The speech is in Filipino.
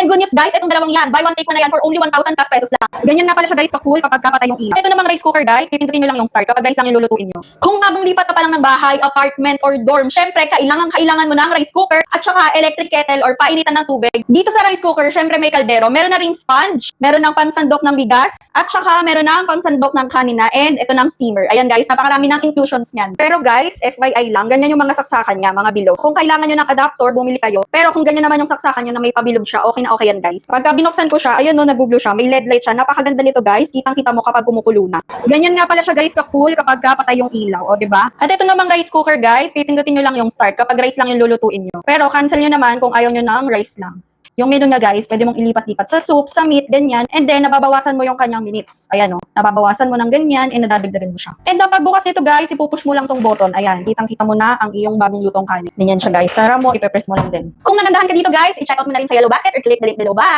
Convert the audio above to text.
And good news guys, itong dalawang yan, buy one take one na yan for only 1,000 plus pesos lang. Ganyan nga pala siya guys ka-cool kapag kapatay yung ilaw. Ito namang rice cooker guys, pipindutin nyo lang yung start kapag guys lang yung lulutuin nyo. Kung bagong lipat ka pa lang ng bahay, apartment, or dorm, syempre kailangan mo ng rice cooker at saka electric kettle or painitan ng tubig. Dito sa rice cooker, syempre may kaldero, meron na ring sponge, meron ng pansandok ng bigas, at saka meron ng pansandok ng kanina, and ito ng steamer. Ayan guys, napakarami ng inclusions niyan. Pero guys, FYI lang, ganyan yung mga saksakan niya, mga bilog. Kung kailangan nyo ng adapter, bumili kayo. Pero kung ganyan naman yung saksakan nyo na may pabilog siya, okay na okay yan guys. Pagka binuksan ko siya, ayun no, nag-blue siya, may LED light siya. Napakaganda nito guys, kitang-kita mo kapag kumukulo na. Ganyan nga pala siya guys ka-cool kapag kapatay yung ilaw, o diba? At ito namang rice cooker guys, pipindutin nyo lang yung start kapag rice lang yung lulutuin nyo. Pero cancel nyo naman kung ayaw nyo ng rice lang. Yung menu nga guys, pwede mong ilipat-lipat sa soup, sa meat, ganyan. And then, nababawasan mo yung kanyang minutes. Ayan o, nababawasan mo ng ganyan, and nadadagdagan mo siya. And ang pagbukas nito guys, ipupush mo lang tong button. Ayan, kitang-kita mo na ang iyong bagong lutong kanin. Ganyan siya guys. Sara mo, ipepress mo lang din. Kung nagandahan ka dito guys, i-check out mo na rin sa Yellow Basket or click the link below. Bye!